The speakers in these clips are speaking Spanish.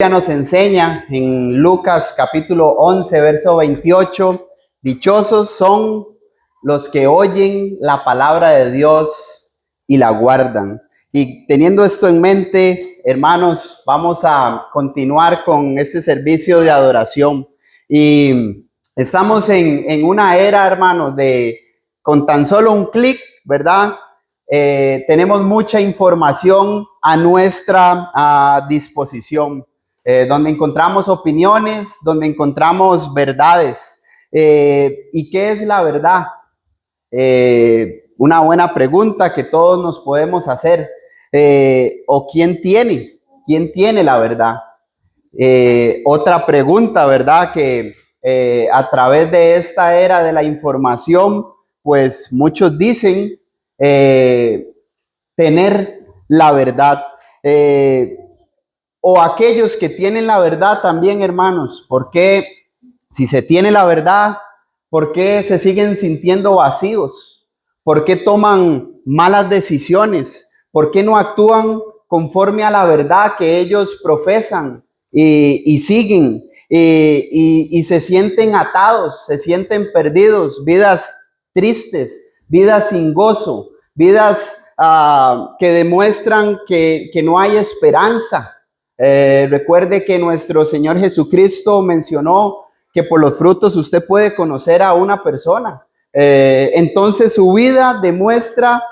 Nos enseña en Lucas capítulo 11, verso 28, dichosos son los que oyen la palabra de Dios y la guardan. Y teniendo esto en mente, hermanos, vamos a continuar con este servicio de adoración. Y estamos en una era, hermanos, de con tan solo un clic, ¿verdad? Tenemos mucha información a nuestra disposición. Donde encontramos opiniones, donde encontramos verdades. ¿Y qué es la verdad? Una buena pregunta que todos nos podemos hacer. ¿O quién tiene la verdad? Otra pregunta, ¿verdad? Que a través de esta era de la información, pues muchos dicen tener la verdad. O aquellos que tienen la verdad también, hermanos, ¿por qué si se tiene la verdad, por qué se siguen sintiendo vacíos? ¿Por qué toman malas decisiones? ¿Por qué no actúan conforme a la verdad que ellos profesan y siguen y se sienten atados, se sienten perdidos, vidas tristes, vidas sin gozo, vidas que demuestran que no hay esperanza? Recuerde que nuestro Señor Jesucristo mencionó que por los frutos usted puede conocer a una persona. Entonces su vida demuestra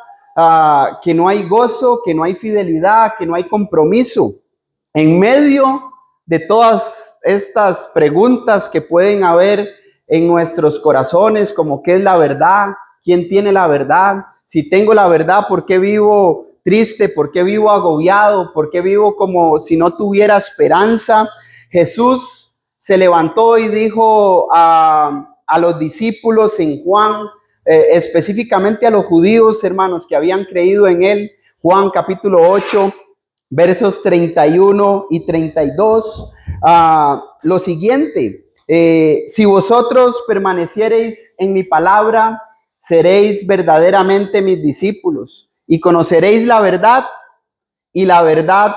que no hay gozo, que no hay fidelidad, que no hay compromiso. En medio de todas estas preguntas que pueden haber en nuestros corazones, como qué es la verdad, quién tiene la verdad, si tengo la verdad, ¿por qué vivo triste? ¿Por qué vivo agobiado? ¿Por qué vivo como si no tuviera esperanza? Jesús se levantó y dijo a los discípulos en Juan, específicamente a los judíos, hermanos, que habían creído en él, Juan capítulo 8, versos 31 y 32, lo siguiente: si vosotros permaneciereis en mi palabra, seréis verdaderamente mis discípulos y conoceréis la verdad, y la verdad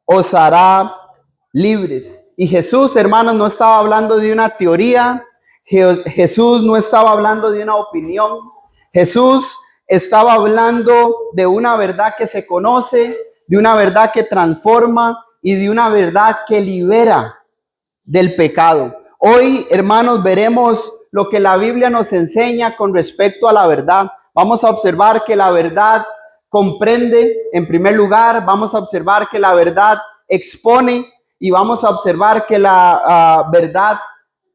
os hará libres. Y Jesús, hermanos, no estaba hablando de una teoría. Jesús no estaba hablando de una opinión. Jesús estaba hablando de una verdad que se conoce, de una verdad que transforma y de una verdad que libera del pecado. Hoy, hermanos, veremos lo que la Biblia nos enseña con respecto a la verdad. Vamos a observar que la verdad comprende, en primer lugar, vamos a observar que la verdad expone y vamos a observar que la verdad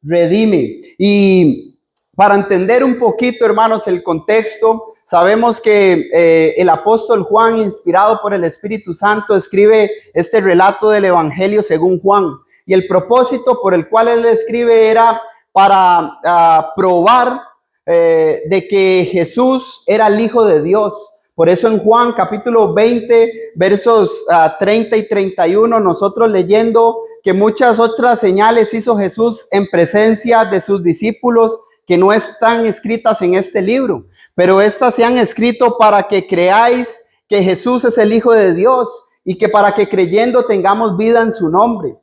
redime. Y para entender un poquito, hermanos, el contexto, sabemos que el apóstol Juan, inspirado por el Espíritu Santo, escribe este relato del Evangelio según Juan. Y el propósito por el cual él escribe era para probar de que Jesús era el Hijo de Dios. Por eso en Juan capítulo 20, versos 30 y 31, nosotros leyendo que muchas otras señales hizo Jesús en presencia de sus discípulos que no están escritas en este libro, pero estas se han escrito para que creáis que Jesús es el Hijo de Dios y que para que creyendo tengamos vida en su nombre.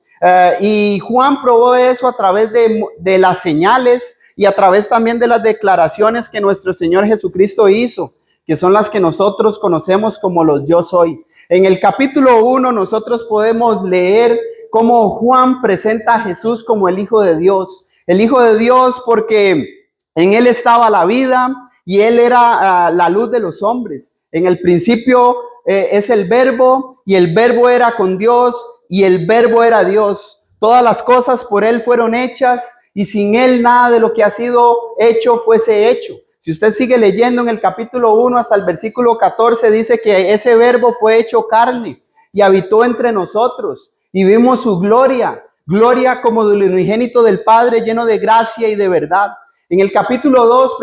Y Juan probó eso a través de las señales y a través también de las declaraciones que nuestro Señor Jesucristo hizo, que son las que nosotros conocemos como los yo soy. En el capítulo 1 nosotros podemos leer cómo Juan presenta a Jesús como el Hijo de Dios. El Hijo de Dios porque en él estaba la vida y él era la luz de los hombres. En el principio es el verbo y el verbo era con Dios y el verbo era Dios. Todas las cosas por él fueron hechas y sin él nada de lo que ha sido hecho fuese hecho. Si usted sigue leyendo en el capítulo 1 hasta el versículo 14, dice que ese verbo fue hecho carne y habitó entre nosotros y vimos su gloria, gloria como del unigénito del Padre, lleno de gracia y de verdad. En el capítulo 2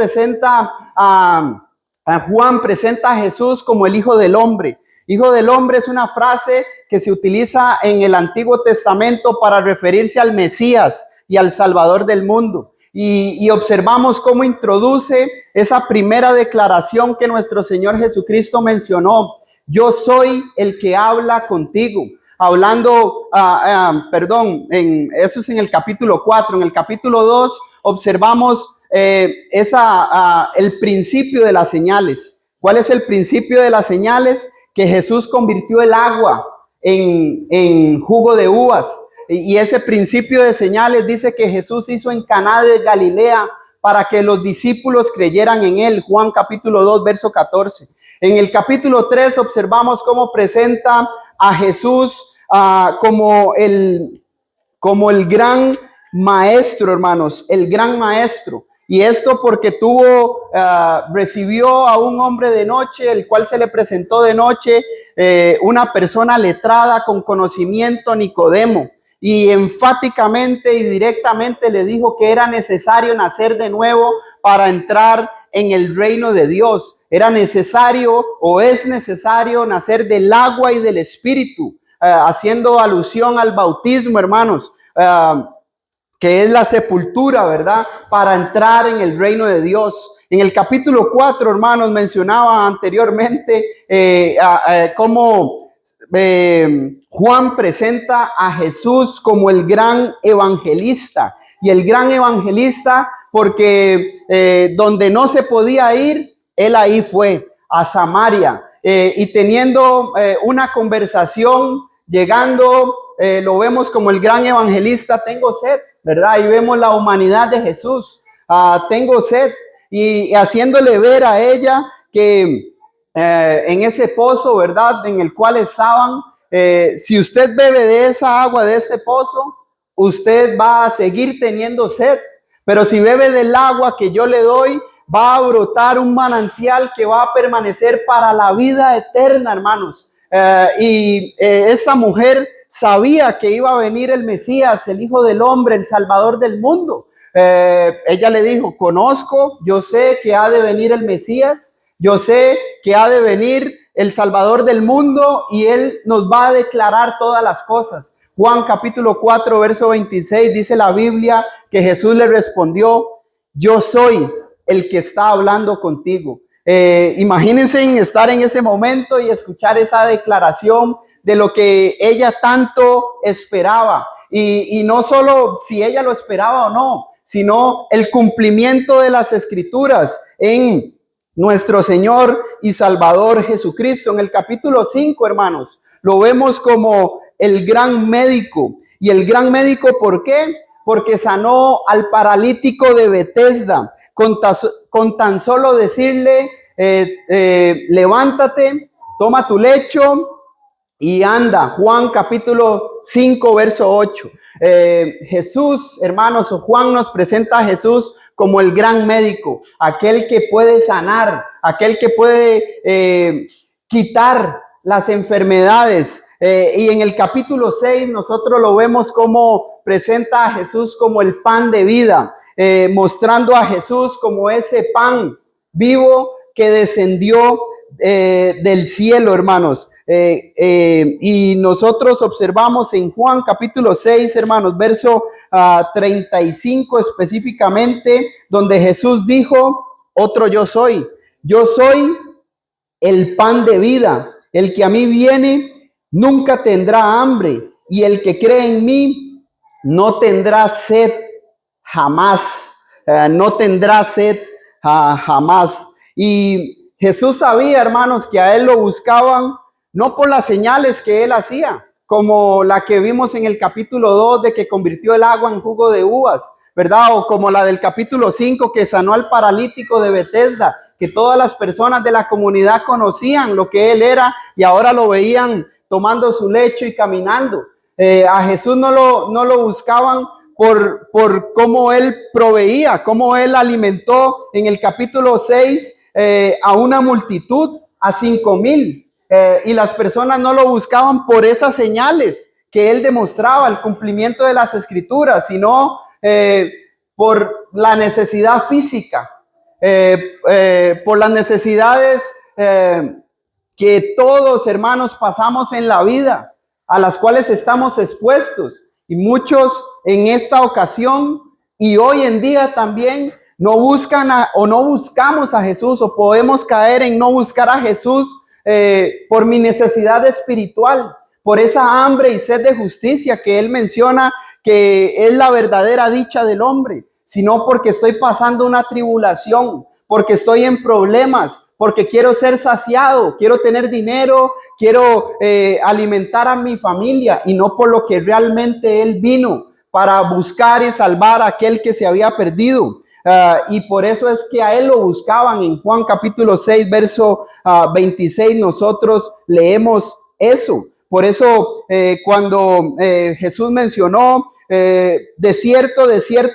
Juan presenta a Jesús como el Hijo del Hombre. Hijo del Hombre es una frase que se utiliza en el Antiguo Testamento para referirse al Mesías y al Salvador del mundo. Y observamos cómo introduce esa primera declaración que nuestro Señor Jesucristo mencionó: yo soy el que habla contigo. hablando, eso es en el capítulo 4. En el capítulo 2 observamos el principio de las señales. ¿Cuál es el principio de las señales? Que Jesús convirtió el agua en jugo de uvas. Y ese principio de señales dice que Jesús hizo en Caná de Galilea para que los discípulos creyeran en él. Juan capítulo 2, verso 14. En el capítulo 3 observamos cómo presenta a Jesús como el gran maestro, hermanos, el gran maestro. Y esto porque recibió a un hombre de noche, el cual se le presentó de noche, una persona letrada con conocimiento, Nicodemo. Y enfáticamente y directamente le dijo que era necesario nacer de nuevo para entrar en el reino de Dios. Era necesario o es necesario nacer del agua y del espíritu, haciendo alusión al bautismo, hermanos, que es la sepultura, ¿verdad? Para entrar en el reino de Dios. En el capítulo 4, hermanos, mencionaba anteriormente cómo Juan presenta a Jesús como el gran evangelista. Y el gran evangelista porque donde no se podía ir, él ahí fue, a Samaria. Y teniendo una conversación, llegando, lo vemos como el gran evangelista, tengo sed, ¿verdad? Y vemos la humanidad de Jesús, tengo sed. Y haciéndole ver a ella que en ese pozo, ¿verdad? En el cual estaban, si usted bebe de esa agua, de este pozo, usted va a seguir teniendo sed. Pero si bebe del agua que yo le doy, va a brotar un manantial que va a permanecer para la vida eterna, hermanos. Esa mujer sabía que iba a venir el Mesías, el Hijo del Hombre, el Salvador del mundo. Ella le dijo, conozco, yo sé que ha de venir el Mesías, yo sé que ha de venir el Salvador del mundo y Él nos va a declarar todas las cosas. Juan capítulo 4, verso 26, dice la Biblia que Jesús le respondió, yo soy el que está hablando contigo. Imagínense en estar en ese momento y escuchar esa declaración de lo que ella tanto esperaba. Y no solo si ella lo esperaba o no, sino el cumplimiento de las Escrituras en nuestro Señor y Salvador Jesucristo. En el capítulo 5, hermanos, lo vemos como el gran médico. Y el gran médico, ¿por qué? Porque sanó al paralítico de Betesda. Con tan solo decirle, levántate, toma tu lecho y anda. Juan capítulo 5, verso 8. Jesús, hermanos, o Juan nos presenta a Jesús como el gran médico, aquel que puede sanar, aquel que puede quitar las enfermedades. Y en el capítulo 6 nosotros lo vemos como presenta a Jesús como el pan de vida, mostrando a Jesús como ese pan vivo que descendió del cielo, hermanos. Y nosotros observamos en Juan capítulo 6, hermanos, verso 35 específicamente, donde Jesús dijo, otro yo soy el pan de vida, el que a mí viene nunca tendrá hambre, y el que cree en mí no tendrá sed jamás, no tendrá sed jamás. Y Jesús sabía, hermanos, que a él lo buscaban no por las señales que él hacía, como la que vimos en el capítulo 2 de que convirtió el agua en jugo de uvas, ¿verdad? O como la del capítulo 5 que sanó al paralítico de Betesda, que todas las personas de la comunidad conocían lo que él era y ahora lo veían tomando su lecho y caminando. A Jesús no lo buscaban por cómo él proveía, cómo él alimentó en el capítulo 6 a una multitud, a 5,000. Y las personas no lo buscaban por esas señales que él demostraba, el cumplimiento de las Escrituras, sino por la necesidad física, por las necesidades que todos, hermanos, pasamos en la vida, a las cuales estamos expuestos. Y muchos en esta ocasión y hoy en día también no buscan o no buscamos a Jesús, o podemos caer en no buscar a Jesús por mi necesidad espiritual, por esa hambre y sed de justicia que él menciona que es la verdadera dicha del hombre, sino porque estoy pasando una tribulación, porque estoy en problemas, porque quiero ser saciado, quiero tener dinero, quiero alimentar a mi familia, y no por lo que realmente él vino, para buscar y salvar a aquel que se había perdido. Y por eso es que a él lo buscaban. En Juan capítulo 6, verso 26, nosotros leemos eso. Por eso cuando Jesús mencionó, de cierto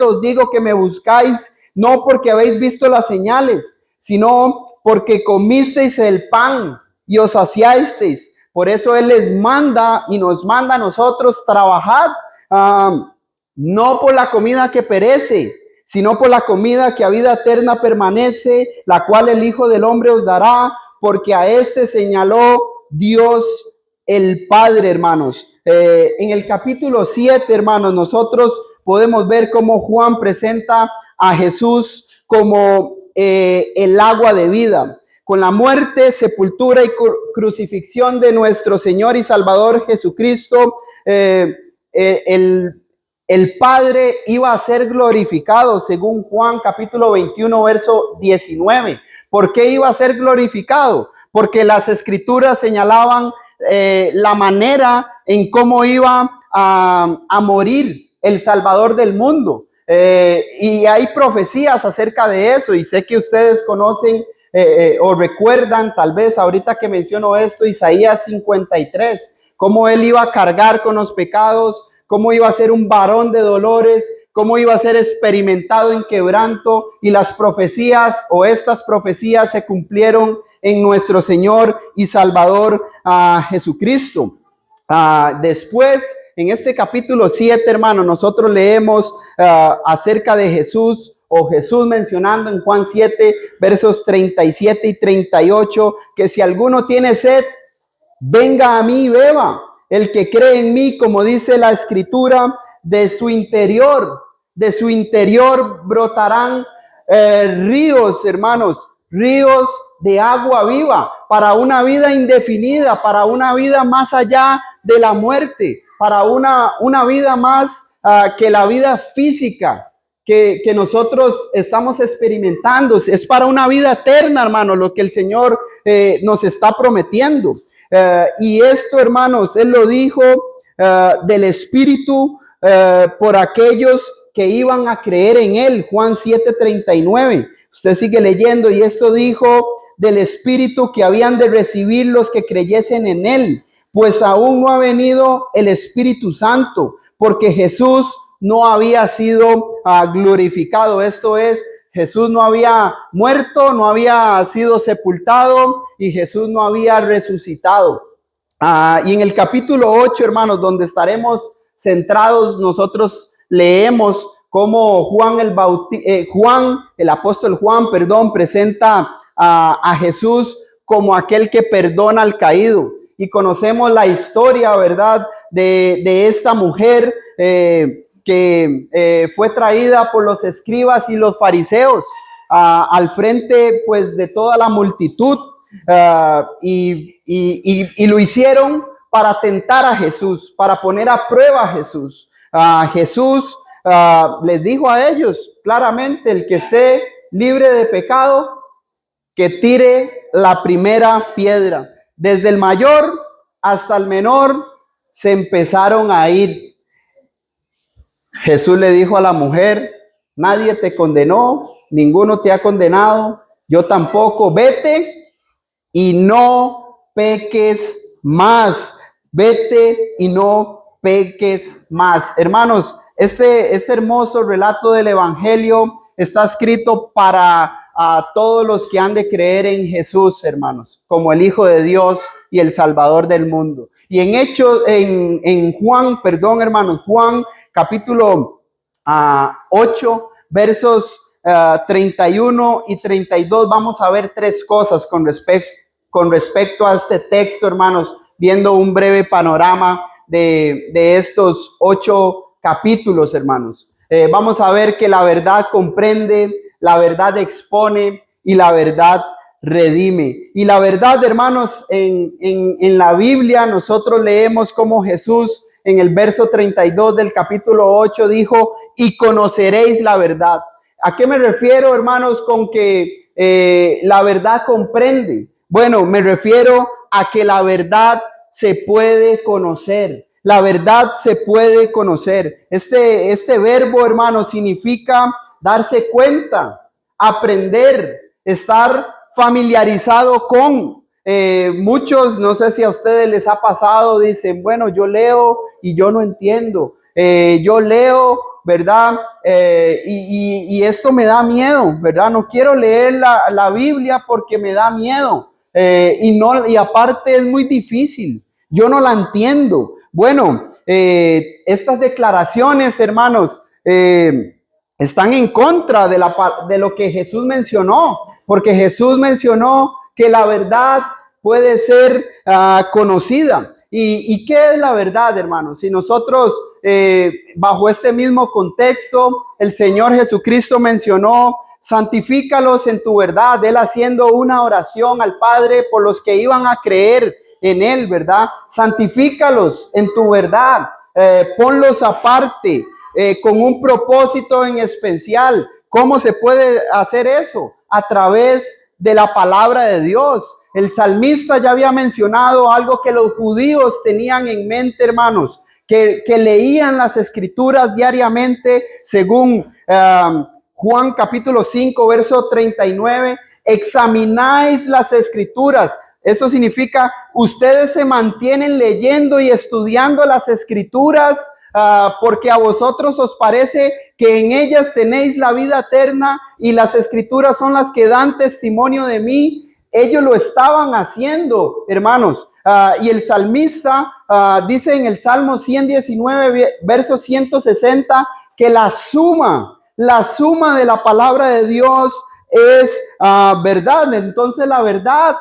os digo que me buscáis, no porque habéis visto las señales, sino porque comisteis el pan y os saciasteis. Por eso él les manda y nos manda a nosotros trabajar, no por la comida que perece, sino por la comida que a vida eterna permanece, la cual el Hijo del Hombre os dará, porque a este señaló Dios el Padre, hermanos. En el capítulo 7, hermanos, nosotros podemos ver cómo Juan presenta a Jesús como el agua de vida. Con la muerte, sepultura y crucifixión de nuestro Señor y Salvador Jesucristo, el Padre iba a ser glorificado, según Juan capítulo 21, verso 19. ¿Por qué iba a ser glorificado? Porque las escrituras señalaban la manera en cómo iba a morir el Salvador del mundo. Y hay profecías acerca de eso, y sé que ustedes conocen o recuerdan, tal vez ahorita que menciono esto, Isaías 53, cómo él iba a cargar con los pecados, cómo iba a ser un varón de dolores, cómo iba a ser experimentado en quebranto, y las profecías o estas profecías se cumplieron en nuestro Señor y Salvador Jesucristo. Después, en este capítulo 7, hermano, nosotros leemos acerca de Jesús, o Jesús mencionando en Juan 7, versos 37 y 38, que si alguno tiene sed, venga a mí y beba. El que cree en mí, como dice la escritura, de su interior brotarán ríos, hermanos, ríos de agua viva, para una vida indefinida, para una vida más allá de la muerte, para una vida más que la vida física que nosotros estamos experimentando. Es para una vida eterna, hermano, lo que el Señor nos está prometiendo. Y esto, hermanos, Él lo dijo del Espíritu por aquellos que iban a creer en Él. Juan 7:39. Usted sigue leyendo, y esto dijo del Espíritu que habían de recibir los que creyesen en Él, pues aún no ha venido el Espíritu Santo, porque Jesús no había sido glorificado. Esto es, Jesús no había muerto, no había sido sepultado, y Jesús no había resucitado. Y en el capítulo 8, hermanos, donde estaremos centrados, nosotros leemos cómo Juan, el apóstol Juan, presenta a Jesús como aquel que perdona al caído. Y conocemos la historia, ¿verdad?, de esta mujer que fue traída por los escribas y los fariseos al frente, pues, de toda la multitud, y lo hicieron para tentar a Jesús, para poner a prueba a Jesús. Jesús les dijo a ellos claramente: el que esté libre de pecado, que tire la primera piedra. Desde el mayor hasta el menor se empezaron a ir. Jesús le dijo a la mujer: nadie te condenó, ninguno te ha condenado, yo tampoco. Vete y no peques más. Vete y no peques más. Hermanos, este hermoso relato del Evangelio está escrito para a todos los que han de creer en Jesús, hermanos, como el Hijo de Dios y el Salvador del mundo. Y en Juan, hermanos, Juan capítulo 8, versos 31 y 32, vamos a ver tres cosas con respecto a este texto, hermanos, viendo un breve panorama de estos 8 capítulos, hermanos. Vamos a ver que la verdad comprende, la verdad expone y la verdad redime. Y la verdad, hermanos, en la Biblia nosotros leemos como Jesús en el verso 32 del capítulo 8 dijo, y conoceréis la verdad. ¿A qué me refiero, hermanos, con que la verdad comprende? Bueno, me refiero a que la verdad se puede conocer. La verdad se puede conocer. Este verbo, hermanos, significa darse cuenta, aprender, estar familiarizado con. Muchos, no sé si a ustedes les ha pasado, dicen, bueno, yo leo y yo no entiendo. Yo leo, ¿verdad? Y esto me da miedo, ¿verdad? No quiero leer la Biblia porque me da miedo. Y aparte es muy difícil. Yo no la entiendo. Bueno, estas declaraciones, hermanos, están en contra de lo que Jesús mencionó, porque Jesús mencionó que la verdad puede ser conocida. ¿Y qué es la verdad, hermanos? Si nosotros, bajo este mismo contexto, el Señor Jesucristo mencionó, santifícalos en tu verdad, Él haciendo una oración al Padre por los que iban a creer en Él, ¿verdad? Santifícalos en tu verdad, ponlos aparte, con un propósito en especial. ¿Cómo se puede hacer eso? A través de la palabra de Dios. El salmista ya había mencionado algo que los judíos tenían en mente, hermanos, que leían las escrituras diariamente, según Juan capítulo 5, verso 39, examináis las escrituras. Eso significa, ustedes se mantienen leyendo y estudiando las escrituras porque a vosotros os parece que en ellas tenéis la vida eterna y las escrituras son las que dan testimonio de mí. Ellos lo estaban haciendo, hermanos. Y el salmista dice en el Salmo 119, verso 160, que la suma de la palabra de Dios es verdad. Entonces la verdad,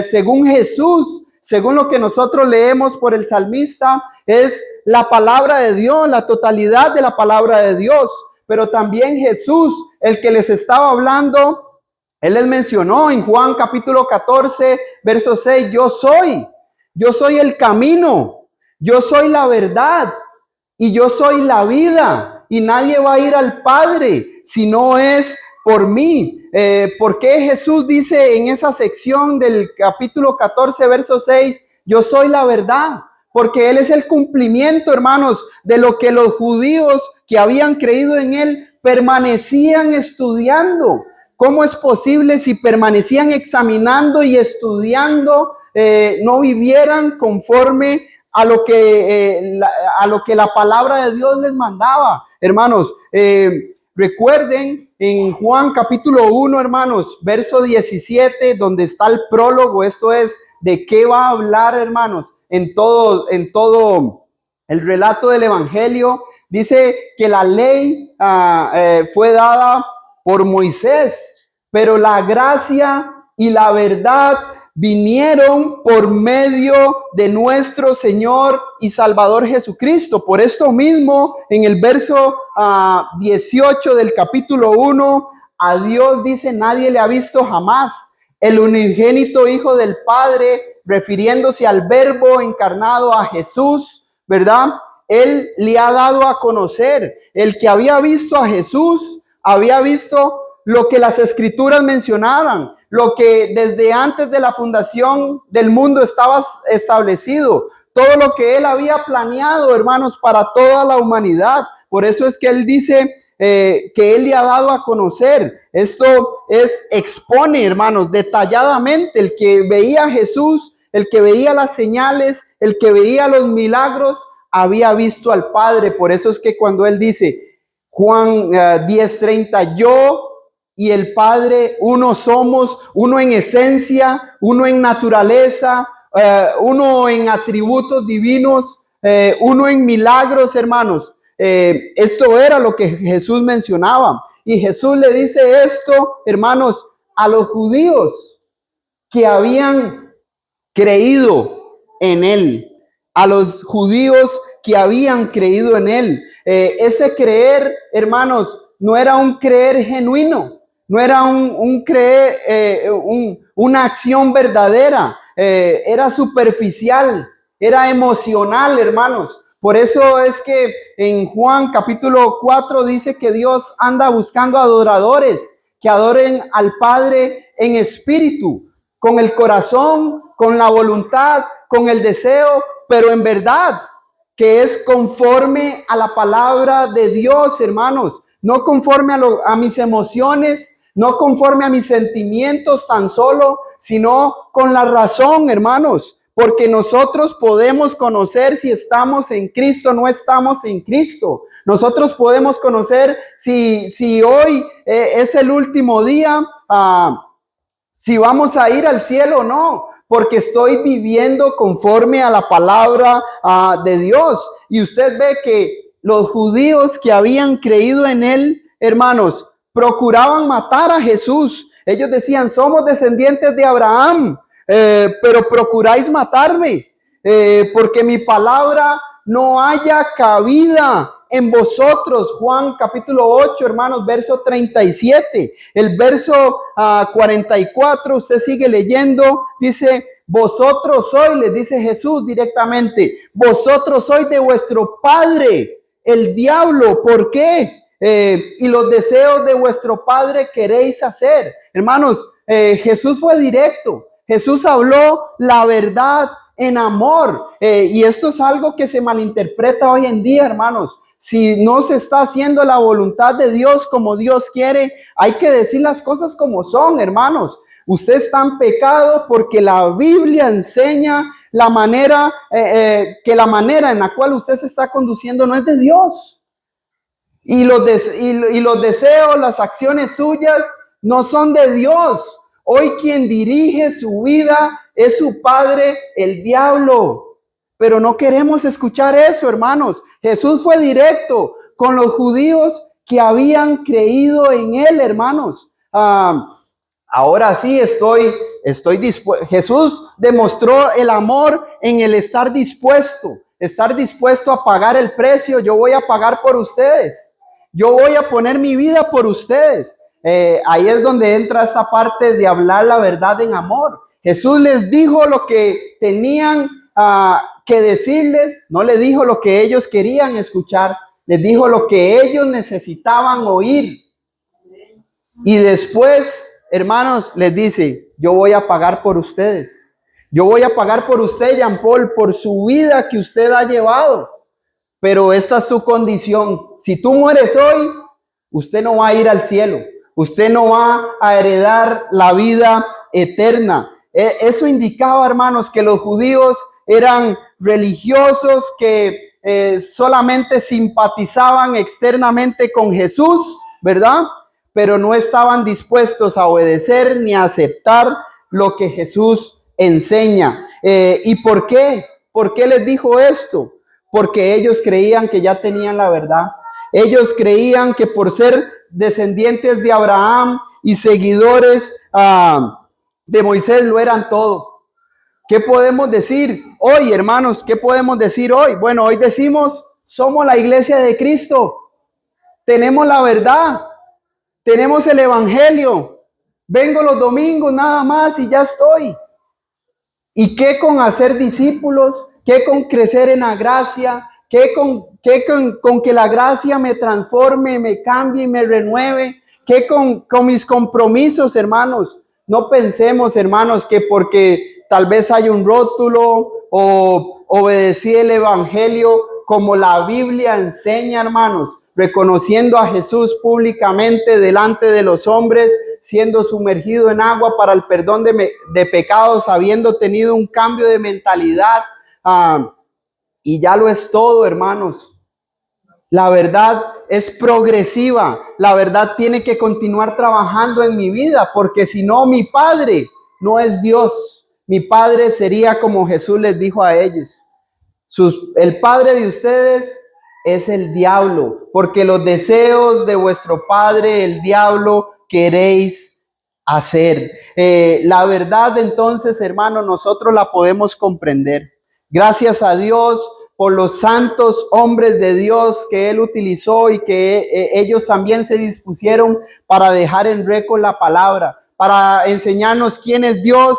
según Jesús, según lo que nosotros leemos por el salmista, es la palabra de Dios, la totalidad de la palabra de Dios. Pero también Jesús, el que les estaba hablando, Él les mencionó en Juan capítulo 14, verso 6, yo soy el camino, yo soy la verdad y yo soy la vida. Y nadie va a ir al Padre si no es por mí. ¿Por qué Jesús dice en esa sección del capítulo 14, verso 6, yo soy la verdad? Porque Él es el cumplimiento, hermanos, de lo que los judíos que habían creído en Él permanecían estudiando. ¿Cómo es posible si permanecían examinando y estudiando, no vivieran conforme a lo que la palabra de Dios les mandaba? Hermanos, recuerden en Juan capítulo 1, hermanos, verso 17, donde está el prólogo. Esto es de qué va a hablar, hermanos, en todo el relato del evangelio. Dice que la ley fue dada por Moisés, pero la gracia y la verdad vinieron por medio de nuestro Señor y Salvador Jesucristo. Por esto mismo, en el verso 18 del capítulo 1, a Dios dice, nadie le ha visto jamás. El unigénito Hijo del Padre, refiriéndose al Verbo encarnado, a Jesús, ¿verdad? Él le ha dado a conocer. El que había visto a Jesús, había visto lo que las escrituras mencionaban, lo que desde antes de la fundación del mundo estaba establecido, todo lo que Él había planeado, hermanos, para toda la humanidad. Por eso es que Él dice que Él le ha dado a conocer. Esto expone, hermanos, detalladamente. El que veía a Jesús, el que veía las señales, el que veía los milagros, había visto al Padre. Por eso es que cuando Él dice, Juan 10:30, yo y el Padre uno somos, uno en esencia, uno en naturaleza, uno en atributos divinos, uno en milagros, hermanos. Esto era lo que Jesús mencionaba. Y Jesús le dice esto, hermanos, a los judíos que habían creído en Él. A los judíos que habían creído en Él. Ese creer, hermanos, no era un creer genuino. No era un una acción verdadera, era superficial, era emocional, hermanos. Por eso es que en Juan capítulo 4 dice que Dios anda buscando adoradores que adoren al Padre en espíritu, con el corazón, con la voluntad, con el deseo, pero en verdad, que es conforme a la palabra de Dios, hermanos, no conforme a mis emociones, no conforme a mis sentimientos tan solo, sino con la razón, hermanos, porque nosotros podemos conocer si estamos en Cristo o no estamos en Cristo. Nosotros podemos conocer si hoy es el último día, si vamos a ir al cielo o no, porque estoy viviendo conforme a la palabra de Dios. Y usted ve que los judíos que habían creído en él, hermanos, procuraban matar a Jesús. Ellos decían, somos descendientes de Abraham, pero procuráis matarme, porque mi palabra no haya cabida en vosotros. Juan capítulo 8, hermanos, verso 37. El verso 44, usted sigue leyendo, dice, vosotros sois, les dice Jesús directamente, vosotros sois de vuestro padre, el diablo. ¿Por qué? Y los deseos de vuestro padre queréis hacer. Hermanos, Jesús fue directo. Jesús habló la verdad en amor. Y esto es algo que se malinterpreta hoy en día, hermanos. Si no se está haciendo la voluntad de Dios como Dios quiere, hay que decir las cosas como son, hermanos. Usted está en pecado porque la Biblia enseña la manera, que la manera en la cual usted se está conduciendo no es de Dios. Y los deseos, las acciones suyas no son de Dios. Hoy quien dirige su vida es su padre, el diablo. Pero no queremos escuchar eso, hermanos. Jesús fue directo con los judíos que habían creído en él, hermanos. Ahora sí estoy dispuesto. Jesús demostró el amor en el estar dispuesto a pagar el precio. Yo voy a pagar por ustedes. Yo voy a poner mi vida por ustedes. Ahí es donde entra esta parte de hablar la verdad en amor. Jesús les dijo lo que tenían que decirles, no les dijo lo que ellos querían escuchar, les dijo lo que ellos necesitaban oír. Y después, hermanos, les dice, yo voy a pagar por ustedes. Yo voy a pagar por usted, Jean Paul, por su vida que usted ha llevado. Pero esta es tu condición. Si tú mueres hoy, usted no va a ir al cielo. Usted no va a heredar la vida eterna. Eso indicaba, hermanos, que los judíos eran religiosos que solamente simpatizaban externamente con Jesús, ¿verdad? Pero no estaban dispuestos a obedecer ni a aceptar lo que Jesús enseña. ¿Y por qué? ¿Por qué les dijo esto? Porque ellos creían que ya tenían la verdad. Ellos creían que por ser descendientes de Abraham y seguidores de Moisés lo eran todo. ¿Qué podemos decir hoy, hermanos? ¿Qué podemos decir hoy? Bueno, hoy decimos, somos la iglesia de Cristo. Tenemos la verdad. Tenemos el evangelio. Vengo los domingos nada más y ya estoy. ¿Y qué con hacer discípulos? ¿Qué con crecer en la gracia? ¿Qué con que la gracia me transforme, me cambie y me renueve? ¿Qué con mis compromisos, hermanos? No pensemos, hermanos, que porque tal vez hay un rótulo o obedecí el evangelio como la Biblia enseña, hermanos, reconociendo a Jesús públicamente delante de los hombres, siendo sumergido en agua para el perdón de pecados, habiendo tenido un cambio de mentalidad. Y ya lo es todo, hermanos. La verdad es progresiva. La verdad tiene que continuar trabajando en mi vida, porque si no, mi Padre no es Dios. Mi Padre sería como Jesús les dijo a ellos. El padre de ustedes es el diablo, porque los deseos de vuestro padre, el diablo, queréis hacer. La verdad, entonces, hermano, nosotros la podemos comprender. Gracias a Dios por los santos hombres de Dios que Él utilizó y que ellos también se dispusieron para dejar en récord la palabra, para enseñarnos quién es Dios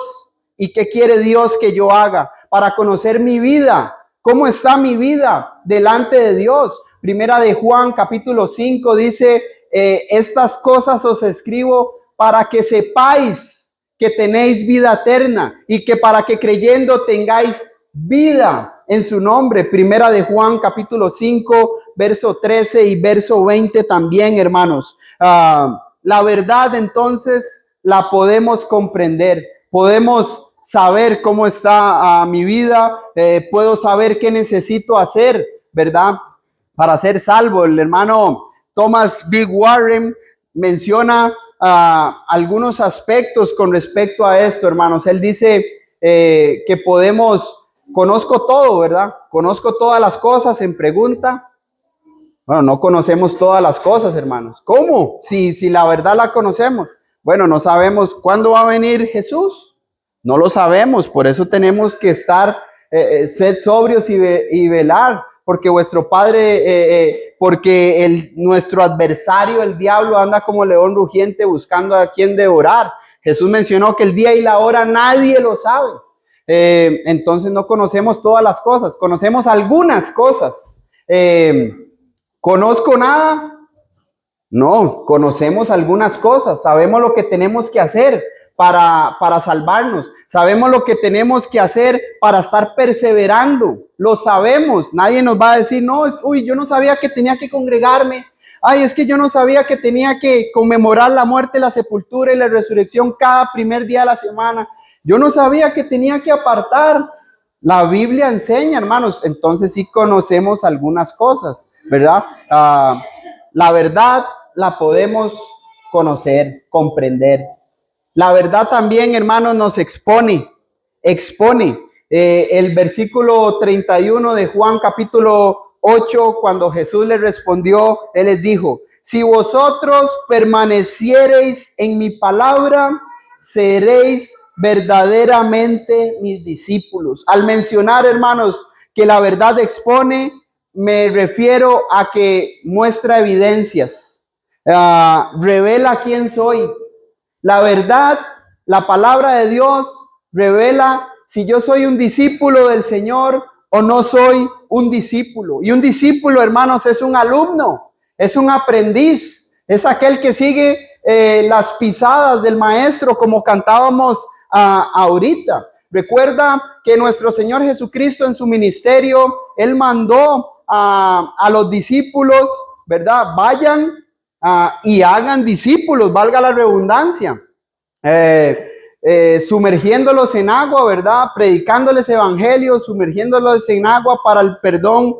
y qué quiere Dios que yo haga, para conocer mi vida, cómo está mi vida delante de Dios. Primera de Juan capítulo 5 dice, estas cosas os escribo para que sepáis que tenéis vida eterna y que para que creyendo tengáis vida en su nombre. Primera de Juan capítulo 5 verso 13 y verso 20 también, hermanos. La verdad entonces la podemos comprender, podemos saber cómo está mi vida, puedo saber qué necesito hacer, ¿verdad? Para ser salvo. El hermano Thomas B. Warren menciona algunos aspectos con respecto a esto, hermanos. Él dice que conozco todo, ¿verdad? Conozco todas las cosas en pregunta. Bueno, no conocemos todas las cosas, hermanos. ¿Cómo? Si la verdad la conocemos. Bueno, no sabemos cuándo va a venir Jesús. No lo sabemos, por eso tenemos que estar sed sobrios y velar, porque vuestro Padre, nuestro adversario, el diablo, anda como león rugiente buscando a quien devorar. Jesús mencionó que el día y la hora nadie lo sabe. Entonces no conocemos todas las cosas, conocemos algunas cosas. ¿Conozco nada? No, conocemos algunas cosas, sabemos lo que tenemos que hacer para salvarnos. Sabemos lo que tenemos que hacer para estar perseverando. Lo sabemos. Nadie nos va a decir, no, yo no sabía que tenía que congregarme. Ay, es que yo no sabía que tenía que conmemorar la muerte, la sepultura y la resurrección cada primer día de la semana. Yo no sabía que tenía que apartar. La Biblia enseña, hermanos. Entonces sí conocemos algunas cosas, ¿verdad? La verdad la podemos conocer, comprender. La verdad también, hermanos, nos expone. El versículo 31 de Juan capítulo 8, cuando Jesús les respondió, Él les dijo, si vosotros permaneciereis en mi palabra, seréis verdaderamente mis discípulos. Al mencionar, hermanos, que la verdad expone, me refiero a que muestra evidencias, revela quién soy. La verdad, la palabra de Dios revela si yo soy un discípulo del Señor o no soy un discípulo. Y un discípulo, hermanos, es un alumno, es un aprendiz, es aquel que sigue las pisadas del maestro, como cantábamos ahorita. Recuerda que nuestro Señor Jesucristo en su ministerio, Él mandó a los discípulos, ¿verdad? Vayan y hagan discípulos, valga la redundancia, sumergiéndolos en agua, ¿verdad? Predicándoles evangelio, sumergiéndolos en agua para el perdón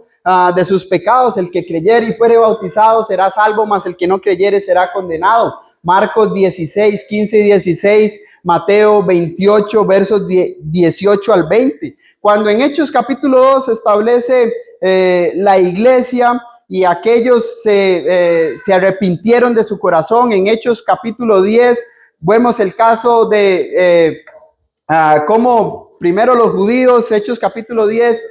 de sus pecados. El que creyere y fuere bautizado será salvo, mas el que no creyere será condenado. Marcos 16, 15 y 16, Mateo 28, versos 18 al 20. Cuando en Hechos capítulo 2 se establece la iglesia, y aquellos se arrepintieron de su corazón. En Hechos capítulo 10 vemos el caso de cómo primero los judíos, Hechos capítulo 10,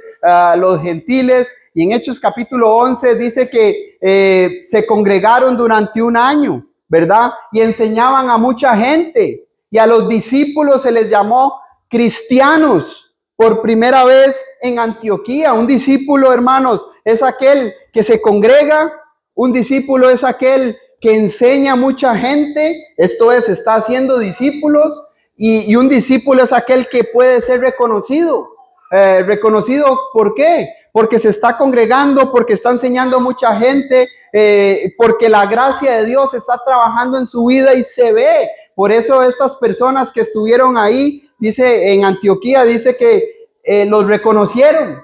los gentiles, y en Hechos capítulo 11 dice que se congregaron durante un año, ¿verdad? Y enseñaban a mucha gente, y a los discípulos se les llamó cristianos. Por primera vez en Antioquía, un discípulo, hermanos, es aquel que se congrega, un discípulo es aquel que enseña a mucha gente, esto es, está haciendo discípulos, y un discípulo es aquel que puede ser reconocido. ¿Reconocido por qué? Porque se está congregando, porque está enseñando a mucha gente, porque la gracia de Dios está trabajando en su vida y se ve. Por eso estas personas que estuvieron ahí, dice en Antioquía, dice que los reconocieron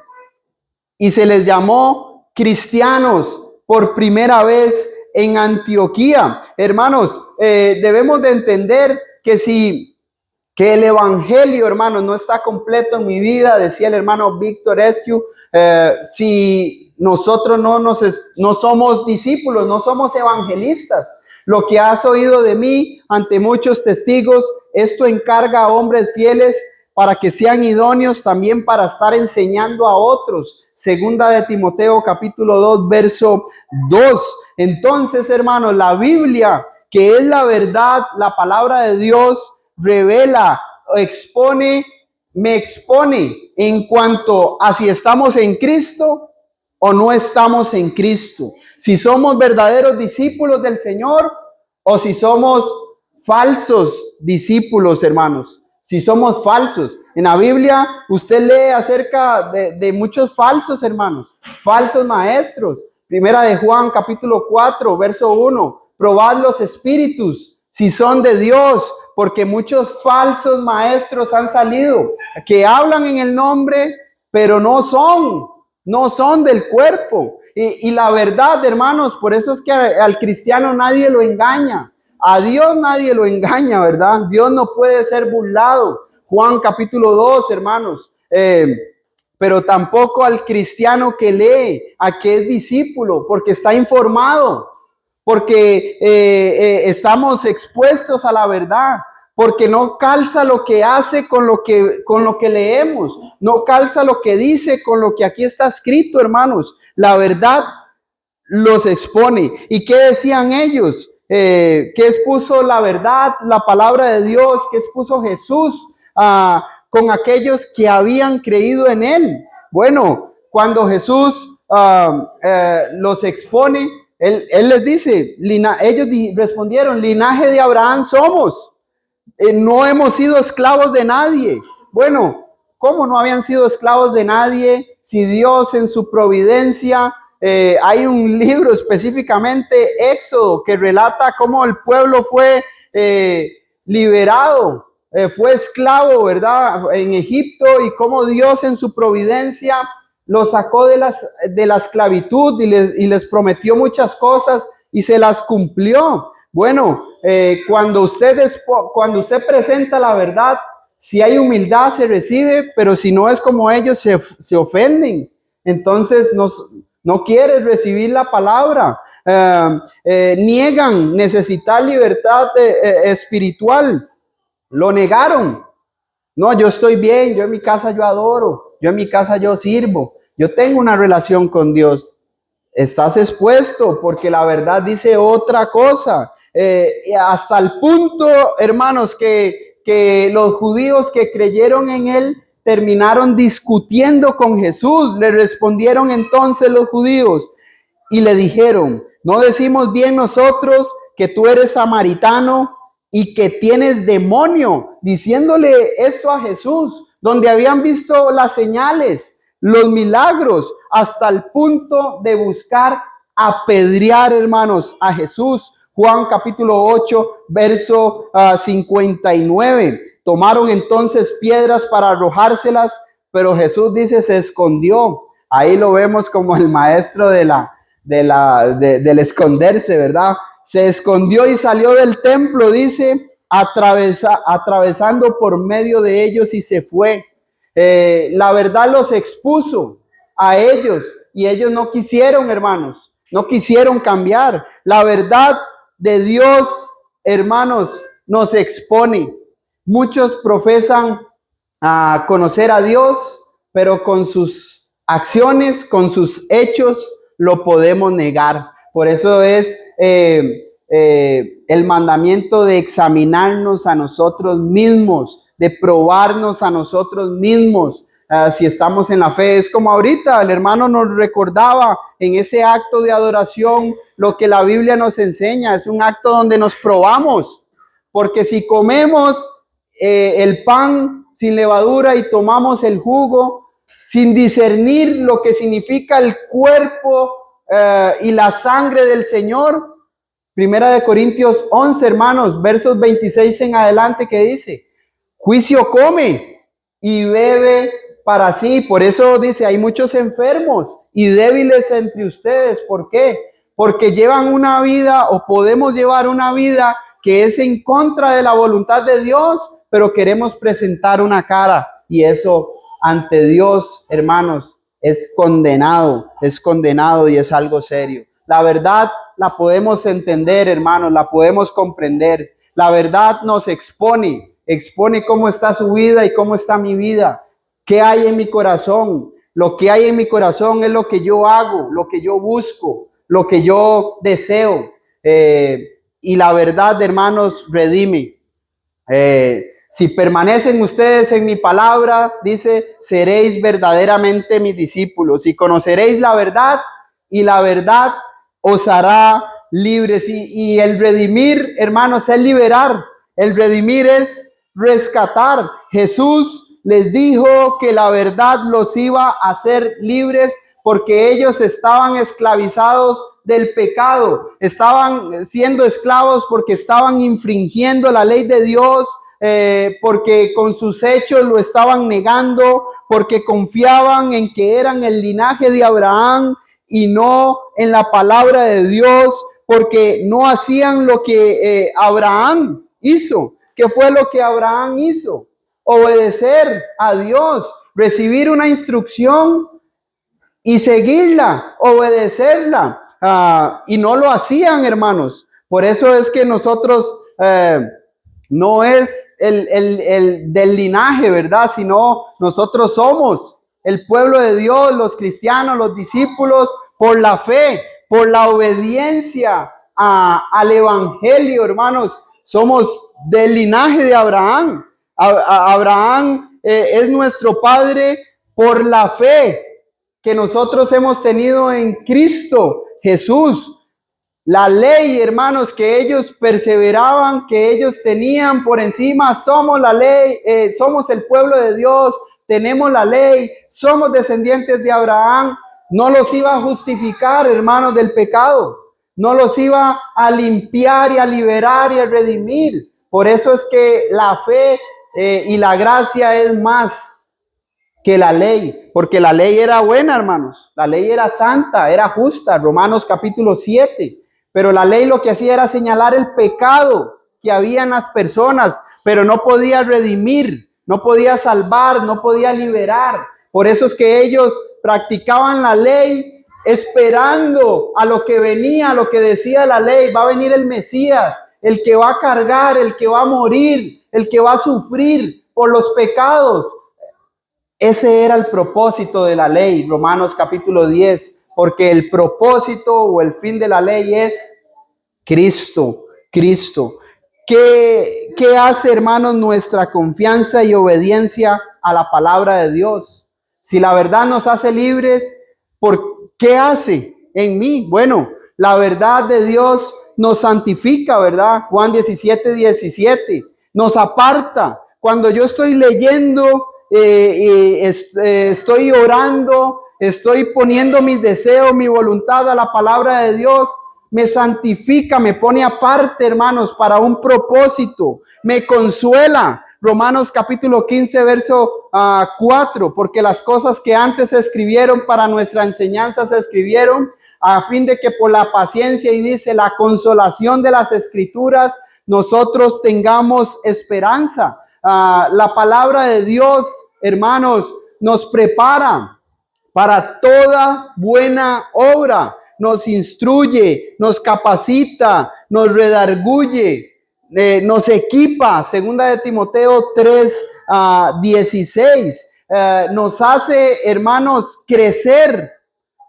y se les llamó cristianos por primera vez en Antioquía. Hermanos, debemos de entender que el evangelio, hermanos, no está completo en mi vida, decía el hermano Víctor Esquiu, si nosotros no somos discípulos, no somos evangelistas. Lo que has oído de mí ante muchos testigos, esto encarga a hombres fieles para que sean idóneos también para estar enseñando a otros. Segunda de Timoteo capítulo 2, verso 2. Entonces, hermanos, la Biblia que es la verdad, la palabra de Dios revela, expone, me expone en cuanto a si estamos en Cristo o no estamos en Cristo. Si somos verdaderos discípulos del Señor o si somos falsos discípulos, hermanos. Si somos falsos. En la Biblia usted lee acerca de muchos falsos, hermanos. Falsos maestros. Primera de Juan, capítulo 4, verso 1. Probad los espíritus, si son de Dios, porque muchos falsos maestros han salido, que hablan en el nombre, pero no son del cuerpo. Y la verdad, hermanos, por eso es que al cristiano nadie lo engaña. A Dios nadie lo engaña, ¿verdad? Dios no puede ser burlado. Juan capítulo 2, hermanos. Pero tampoco al cristiano que lee, a que es discípulo, porque está informado, porque estamos expuestos a la verdad, porque no calza lo que hace con lo que leemos, no calza lo que dice con lo que aquí está escrito, hermanos. La verdad los expone. ¿Y qué decían ellos? ¿Qué expuso la verdad, la palabra de Dios? ¿Qué expuso Jesús con aquellos que habían creído en él? Bueno, cuando Jesús los expone, él les dice, ellos respondieron, linaje de Abraham somos, no hemos sido esclavos de nadie. Bueno, ¿cómo no habían sido esclavos de nadie si Dios en su providencia... hay un libro específicamente, Éxodo, que relata cómo el pueblo fue liberado, fue esclavo, ¿verdad? En Egipto, y cómo Dios en su providencia los sacó de la esclavitud y les prometió muchas cosas y se las cumplió. Bueno, cuando usted presenta la verdad, si hay humildad se recibe, pero si no es como ellos, se ofenden. Entonces no quieren recibir la palabra, niegan necesitar libertad espiritual, lo negaron. No, yo estoy bien, yo en mi casa yo adoro, yo en mi casa yo sirvo, yo tengo una relación con Dios. Estás expuesto porque la verdad dice otra cosa. Hasta el punto, hermanos, que los judíos que creyeron en él terminaron discutiendo con Jesús. Le respondieron entonces los judíos y le dijeron, ¿no decimos bien nosotros que tú eres samaritano y que tienes demonio? Diciéndole esto a Jesús, donde habían visto las señales, los milagros, hasta el punto de buscar apedrear, hermanos, a Jesús. Juan capítulo 8, verso 59. Tomaron entonces piedras para arrojárselas, pero Jesús dice, se escondió. Ahí lo vemos como el maestro del esconderse, ¿verdad? Se escondió y salió del templo, dice, atravesando por medio de ellos y se fue. La verdad los expuso a ellos y ellos no quisieron, hermanos, no quisieron cambiar. La verdad de Dios, hermanos, nos expone. Muchos profesan conocer a Dios, pero con sus acciones, con sus hechos, lo podemos negar. Por eso es el mandamiento de examinarnos a nosotros mismos, de probarnos a nosotros mismos, si estamos en la fe. Es como ahorita el hermano nos recordaba en ese acto de adoración lo que la Biblia nos enseña. Es un acto donde nos probamos, porque si comemos el pan sin levadura y tomamos el jugo sin discernir lo que significa el cuerpo y la sangre del Señor. Primera de Corintios 11, hermanos, versos 26 en adelante, que dice, juicio come y bebe para sí. Por eso dice, hay muchos enfermos y débiles entre ustedes. ¿Por qué? Porque llevan una vida, o podemos llevar una vida que es en contra de la voluntad de Dios, pero queremos presentar una cara, y eso ante Dios, hermanos, es condenado y es algo serio. La verdad la podemos entender, hermanos, la podemos comprender. La verdad nos expone cómo está su vida y cómo está mi vida. ¿Qué hay en mi corazón? Lo que hay en mi corazón es lo que yo hago, lo que yo busco, lo que yo deseo. y la verdad, hermanos, redime. Si permanecen ustedes en mi palabra, dice, seréis verdaderamente mis discípulos y conoceréis la verdad y la verdad os hará libres. Y el redimir, hermanos, es liberar. El redimir es rescatar. Jesús les dijo que la verdad los iba a hacer libres porque ellos estaban esclavizados del pecado. Estaban siendo esclavos porque estaban infringiendo la ley de Dios, porque con sus hechos lo estaban negando, porque confiaban en que eran el linaje de Abraham y no en la palabra de Dios, porque no hacían lo que Abraham hizo. ¿Qué fue lo que Abraham hizo? Obedecer a Dios, recibir una instrucción y seguirla, obedecerla. Y no lo hacían, hermanos. Por eso es que nosotros no es el del linaje, ¿verdad? Sino nosotros somos el pueblo de Dios, los cristianos, los discípulos, por la fe, por la obediencia al evangelio, hermanos. Somos del linaje de Abraham. Abraham es nuestro padre por la fe que nosotros hemos tenido en Cristo Jesús. La ley, hermanos, que ellos perseveraban, que ellos tenían por encima, somos la ley, somos el pueblo de Dios, tenemos la ley, somos descendientes de Abraham, no los iba a justificar, hermanos, del pecado, no los iba a limpiar y a liberar y a redimir. Por eso es que la fe y la gracia es más que la ley, porque la ley era buena, hermanos, la ley era santa, era justa, Romanos capítulo 7, pero la ley lo que hacía era señalar el pecado que había en las personas, pero no podía redimir, no podía salvar, no podía liberar. Por eso es que ellos practicaban la ley esperando a lo que venía, a lo que decía la ley. Va a venir el Mesías, el que va a cargar, el que va a morir, el que va a sufrir por los pecados. Ese era el propósito de la ley, Romanos capítulo 10, porque el propósito o el fin de la ley es Cristo, Cristo. ¿Qué hace, hermanos, nuestra confianza y obediencia a la palabra de Dios? Si la verdad nos hace libres, ¿por qué hace en mí? Bueno, la verdad de Dios nos santifica, ¿verdad? Juan 17:17, nos aparta. Cuando yo estoy leyendo, estoy orando, estoy poniendo mis deseos, mi voluntad a la palabra de Dios, me santifica, me pone aparte, hermanos, para un propósito, me consuela. Romanos capítulo 15, verso 4, porque las cosas que antes se escribieron para nuestra enseñanza se escribieron a fin de que por la paciencia, y dice, la consolación de las escrituras, nosotros tengamos esperanza. La palabra de Dios, hermanos, nos prepara para toda buena obra, nos instruye, nos capacita, nos redarguye, nos equipa. Segunda de Timoteo 3:16, nos hace, hermanos, crecer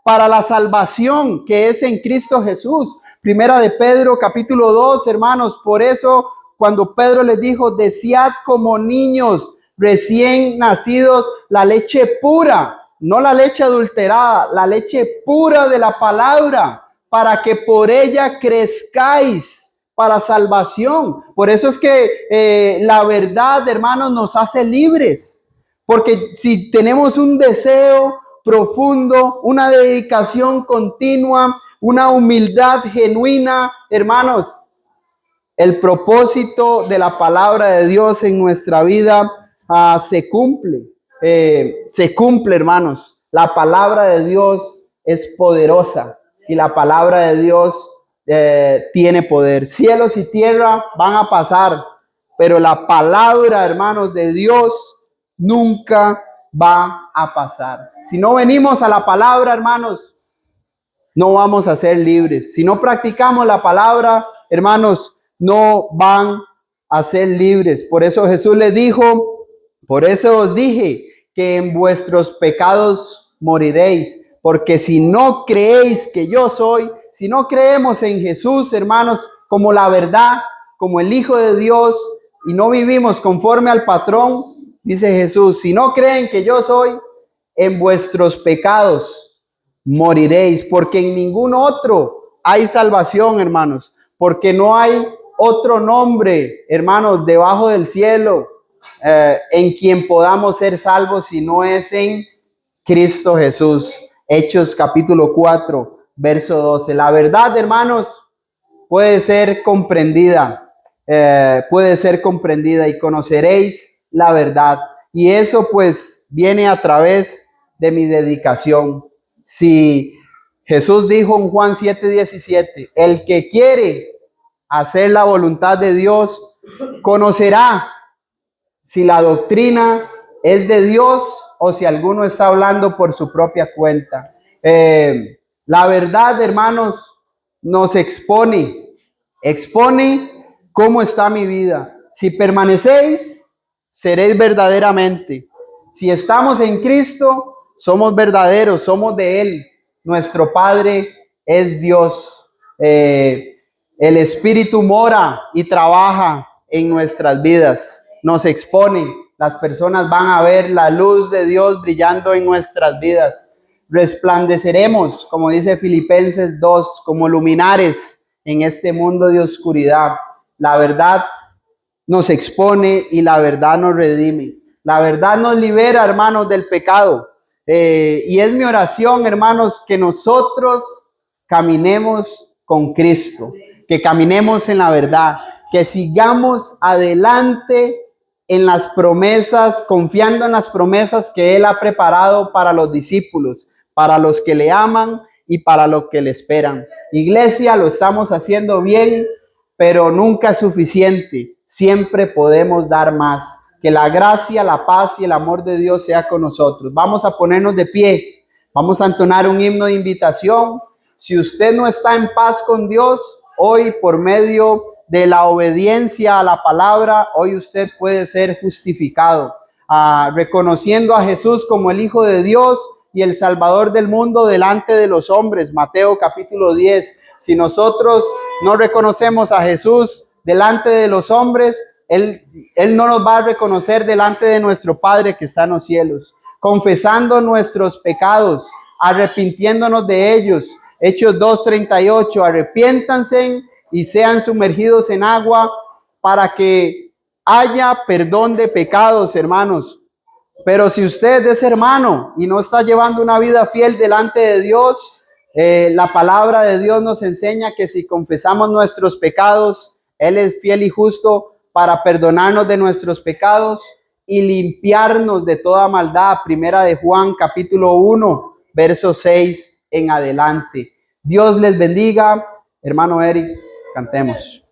para la salvación que es en Cristo Jesús. Primera de Pedro capítulo 2, hermanos, por eso cuando Pedro les dijo, desead como niños recién nacidos la leche pura, no la leche adulterada, la leche pura de la palabra, para que por ella crezcáis para salvación. Por eso es que la verdad, hermanos, nos hace libres, porque si tenemos un deseo profundo, una dedicación continua, una humildad genuina, hermanos, el propósito de la palabra de Dios en nuestra vida se cumple, hermanos. La palabra de Dios es poderosa y la palabra de Dios tiene poder. Cielos y tierra van a pasar, pero la palabra, hermanos, de Dios nunca va a pasar. Si no venimos a la palabra, hermanos, no vamos a ser libres. Si no practicamos la palabra, hermanos, no van a ser libres. Por eso Jesús les dijo, por eso os dije que en vuestros pecados moriréis, porque si no creéis que yo soy, si no creemos en Jesús, hermanos, como la verdad, como el Hijo de Dios, y no vivimos conforme al patrón, dice Jesús, si no creen que yo soy, en vuestros pecados moriréis, porque en ningún otro hay salvación, hermanos, porque no hay otro nombre, hermanos, debajo del cielo, en quien podamos ser salvos, si no es en Cristo Jesús. Hechos capítulo 4, verso 12. La verdad, hermanos, puede ser comprendida, y conoceréis la verdad. Y eso pues viene a través de mi dedicación. Si Jesús dijo en Juan 7:17, el que quiere hacer la voluntad de Dios, conocerá si la doctrina es de Dios o si alguno está hablando por su propia cuenta. La verdad, hermanos, nos expone cómo está mi vida. Si permanecéis, seréis verdaderamente. Si estamos en Cristo, somos verdaderos, somos de Él. Nuestro Padre es Dios. El Espíritu mora y trabaja en nuestras vidas. Nos expone. Las personas van a ver la luz de Dios brillando en nuestras vidas. Resplandeceremos, como dice Filipenses 2, como luminares en este mundo de oscuridad. La verdad nos expone y la verdad nos redime. La verdad nos libera, hermanos, del pecado. Y es mi oración, hermanos, que nosotros caminemos con Cristo, que caminemos en la verdad, que sigamos adelante en las promesas, confiando en las promesas que Él ha preparado para los discípulos, para los que le aman y para los que le esperan. Iglesia, lo estamos haciendo bien, pero nunca es suficiente. Siempre podemos dar más. Que la gracia, la paz y el amor de Dios sea con nosotros. Vamos a ponernos de pie. Vamos a entonar un himno de invitación. Si usted no está en paz con Dios, hoy por medio de la obediencia a la palabra, hoy usted puede ser justificado, reconociendo a Jesús como el Hijo de Dios y el Salvador del mundo delante de los hombres. Mateo capítulo 10. Si nosotros no reconocemos a Jesús delante de los hombres, Él no nos va a reconocer delante de nuestro Padre que está en los cielos. Confesando nuestros pecados, arrepintiéndonos de ellos. Hechos 2:38, arrepiéntanse y sean sumergidos en agua para que haya perdón de pecados, hermanos. Pero si usted es hermano y no está llevando una vida fiel delante de Dios, la palabra de Dios nos enseña que si confesamos nuestros pecados, Él es fiel y justo para perdonarnos de nuestros pecados y limpiarnos de toda maldad. Primera de Juan, capítulo 1, verso 6 en adelante. Dios les bendiga. Hermano Eric, cantemos.